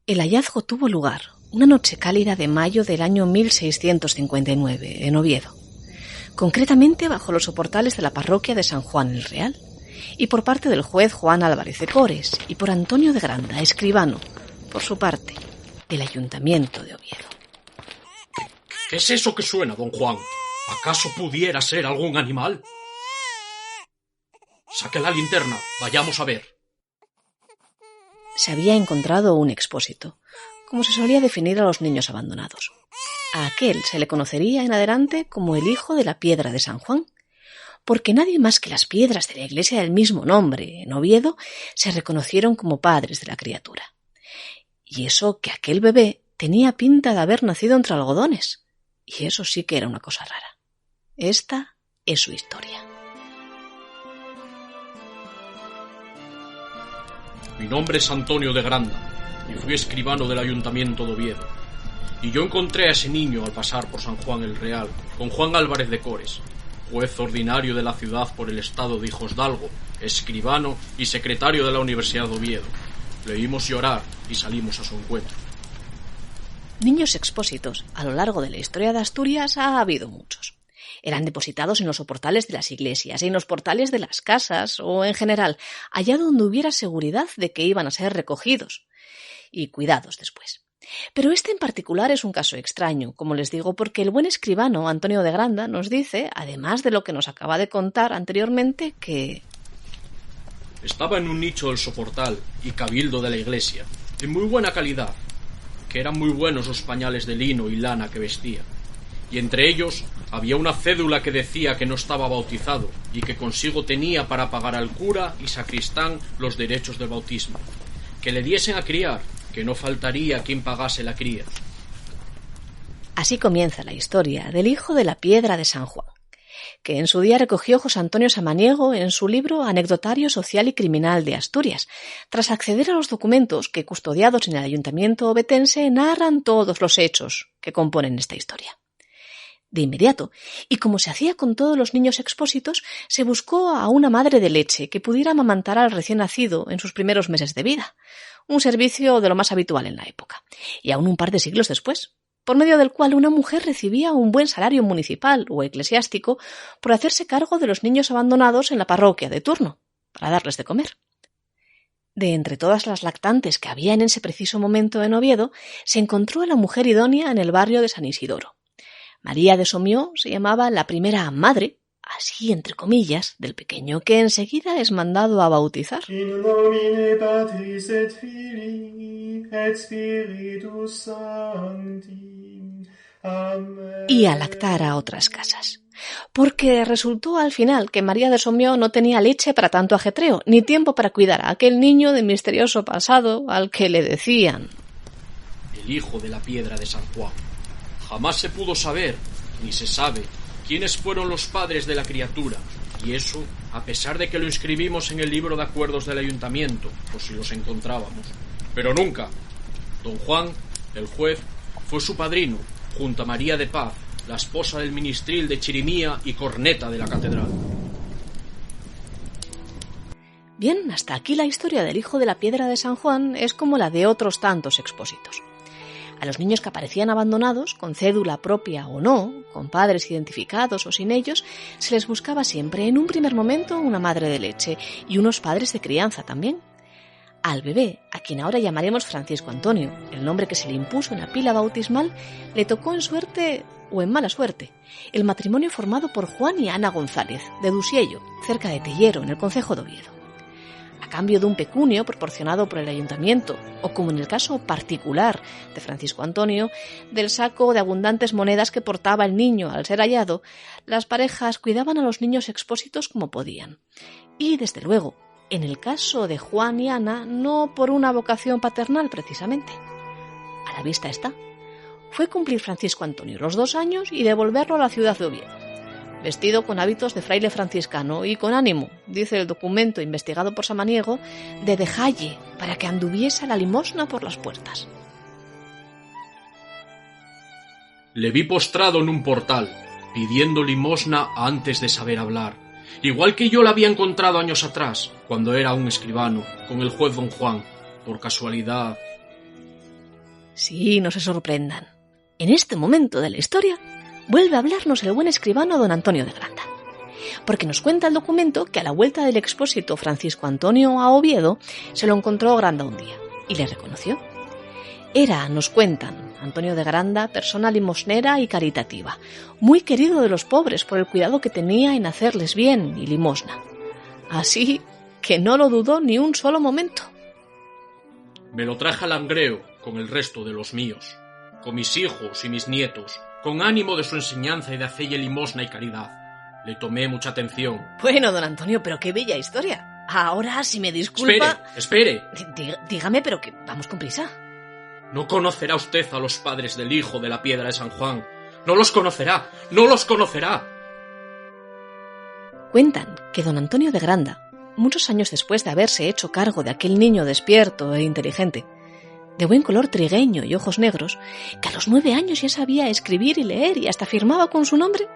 El hallazgo tuvo lugar una noche cálida de mayo del año 1659, en Oviedo, concretamente bajo los soportales de la parroquia de San Juan el Real, y por parte del juez Juan Álvarez de Cores y por Antonio de Granda, escribano, por su parte, del Ayuntamiento de Oviedo. ¿Qué es eso que suena, don Juan? ¿Acaso pudiera ser algún animal? Saque la linterna, vayamos a ver. Se había encontrado un expósito, como se solía definir a los niños abandonados. A aquel se le conocería en adelante como el hijo de la piedra de San Juan, porque nadie más que las piedras de la iglesia del mismo nombre, en Oviedo, se reconocieron como padres de la criatura. Y eso que aquel bebé tenía pinta de haber nacido entre algodones, y eso sí que era una cosa rara. Esta es su historia. Mi nombre es Antonio de Granda y fui escribano del Ayuntamiento de Oviedo. Y yo encontré a ese niño al pasar por San Juan el Real con Juan Álvarez de Cores, juez ordinario de la ciudad por el estado de Hijosdalgo, escribano y secretario de la Universidad de Oviedo. Le oímos llorar y salimos a su encuentro. Niños expósitos a lo largo de la historia de Asturias ha habido muchos. Eran depositados en los soportales de las iglesias, en los portales de las casas o, en general, allá donde hubiera seguridad de que iban a ser recogidos y cuidados después. Pero este en particular es un caso extraño, como les digo, porque el buen escribano Antonio de Granda nos dice, además de lo que nos acaba de contar anteriormente, que estaba en un nicho del soportal y cabildo de la iglesia, de muy buena calidad, que eran muy buenos los pañales de lino y lana que vestía, y entre ellos había una cédula que decía que no estaba bautizado y que consigo tenía para pagar al cura y sacristán los derechos del bautismo, que le diesen a criar, que no faltaría quien pagase la cría. Así comienza la historia del hijo de la piedra de San Juan, que en su día recogió José Antonio Samaniego en su libro Anecdotario Social y Criminal de Asturias, tras acceder a los documentos que, custodiados en el Ayuntamiento ovetense, narran todos los hechos que componen esta historia. De inmediato, y como se hacía con todos los niños expósitos, se buscó a una madre de leche que pudiera amamantar al recién nacido en sus primeros meses de vida, un servicio de lo más habitual en la época, y aún un par de siglos después, por medio del cual una mujer recibía un buen salario municipal o eclesiástico por hacerse cargo de los niños abandonados en la parroquia de turno, para darles de comer. De entre todas las lactantes que había en ese preciso momento en Oviedo, se encontró a la mujer idónea en el barrio de San Isidoro. María de Somió se llamaba la primera madre, así entre comillas, del pequeño que enseguida es mandado a bautizar. In nomine Patris et Filii et Spiritus Sancti. Amén. Y a lactar a otras casas. Porque resultó al final que María de Somió no tenía leche para tanto ajetreo, ni tiempo para cuidar a aquel niño de misterioso pasado al que le decían el hijo de la piedra de San Juan. Jamás se pudo saber, ni se sabe, quiénes fueron los padres de la criatura, y eso a pesar de que lo inscribimos en el libro de acuerdos del ayuntamiento, por si los encontrábamos. Pero nunca. Don Juan, el juez, fue su padrino, junto a María de Paz, la esposa del ministril de Chirimía y corneta de la catedral. Bien, hasta aquí la historia del hijo de la piedra de San Juan es como la de otros tantos expósitos. A los niños que aparecían abandonados, con cédula propia o no, con padres identificados o sin ellos, se les buscaba siempre en un primer momento una madre de leche y unos padres de crianza también. Al bebé, a quien ahora llamaremos Francisco Antonio, el nombre que se le impuso en la pila bautismal, le tocó en suerte o en mala suerte el matrimonio formado por Juan y Ana González, de Dusiello, cerca de Tellero, en el concejo de Oviedo. A cambio de un pecunio proporcionado por el ayuntamiento, o como en el caso particular de Francisco Antonio, del saco de abundantes monedas que portaba el niño al ser hallado, las parejas cuidaban a los niños expósitos como podían. Y, desde luego, en el caso de Juan y Ana, no por una vocación paternal precisamente. A la vista está. Fue cumplir Francisco Antonio los 2 años y devolverlo a la ciudad de Oviedo, vestido con hábitos de fraile franciscano y con ánimo, dice el documento investigado por Samaniego, de dejalle para que anduviese la limosna por las puertas. Le vi postrado en un portal, pidiendo limosna antes de saber hablar, igual que yo la había encontrado años atrás, cuando era un escribano, con el juez don Juan, por casualidad. Sí, no se sorprendan. En este momento de la historia vuelve a hablarnos el buen escribano don Antonio de Granda, porque nos cuenta el documento que a la vuelta del expósito Francisco Antonio a Oviedo se lo encontró Granda un día y le reconoció. Era, nos cuentan, Antonio de Granda, persona limosnera y caritativa, muy querido de los pobres por el cuidado que tenía en hacerles bien y limosna. Así que no lo dudó ni un solo momento. Me lo traje a Langreo con el resto de los míos, con mis hijos y mis nietos, con ánimo de su enseñanza y de hacelle limosna y caridad. Le tomé mucha atención. Bueno, don Antonio, pero qué bella historia. Ahora, si me disculpa... Espere. Dígame, pero que vamos con prisa. No conocerá usted a los padres del hijo de la piedra de San Juan. No los conocerá. Cuentan que don Antonio de Granda, muchos años después de haberse hecho cargo de aquel niño despierto e inteligente, de buen color trigueño y ojos negros, que a los 9 años ya sabía escribir y leer y hasta firmaba con su nombre,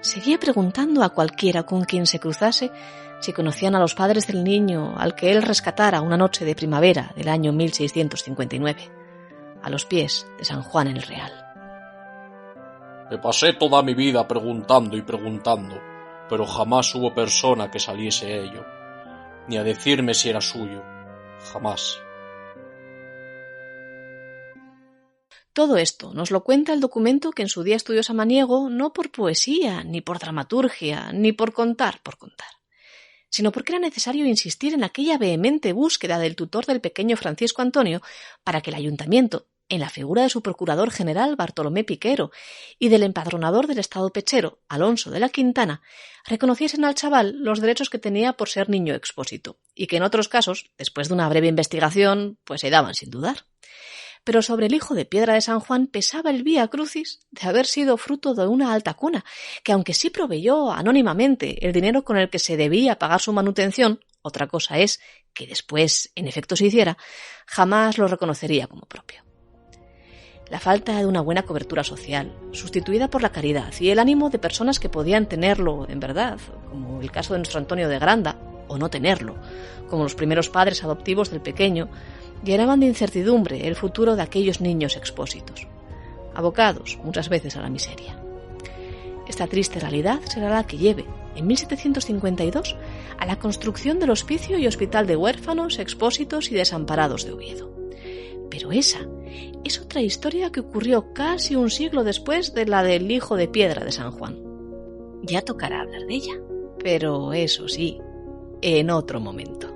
seguía preguntando a cualquiera con quien se cruzase si conocían a los padres del niño al que él rescatara una noche de primavera del año 1659, a los pies de San Juan el Real. Me pasé toda mi vida preguntando y preguntando, pero jamás hubo persona que saliese ello, ni a decirme si era suyo, jamás. Todo esto nos lo cuenta el documento que en su día estudió Samaniego no por poesía, ni por dramaturgia, ni por contar, sino porque era necesario insistir en aquella vehemente búsqueda del tutor del pequeño Francisco Antonio para que el ayuntamiento, en la figura de su procurador general Bartolomé Piquero y del empadronador del estado pechero Alonso de la Quintana, reconociesen al chaval los derechos que tenía por ser niño expósito, y que en otros casos, después de una breve investigación, pues se daban sin dudar. Pero sobre el hijo de piedra de San Juan pesaba el vía crucis de haber sido fruto de una alta cuna, que aunque sí proveyó anónimamente el dinero con el que se debía pagar su manutención, otra cosa es que después en efecto se hiciera, jamás lo reconocería como propio. La falta de una buena cobertura social, sustituida por la caridad y el ánimo de personas que podían tenerlo en verdad, como el caso de nuestro Antonio de Granda, o no tenerlo, como los primeros padres adoptivos del pequeño, llenaban de incertidumbre el futuro de aquellos niños expósitos, abocados muchas veces a la miseria. Esta triste realidad será la que lleve, en 1752, a la construcción del Hospicio y Hospital de Huérfanos, Expósitos y Desamparados de Oviedo. Pero esa es otra historia que ocurrió casi un siglo después de la del hijo de piedra de San Juan. Ya tocará hablar de ella, pero eso sí, en otro momento.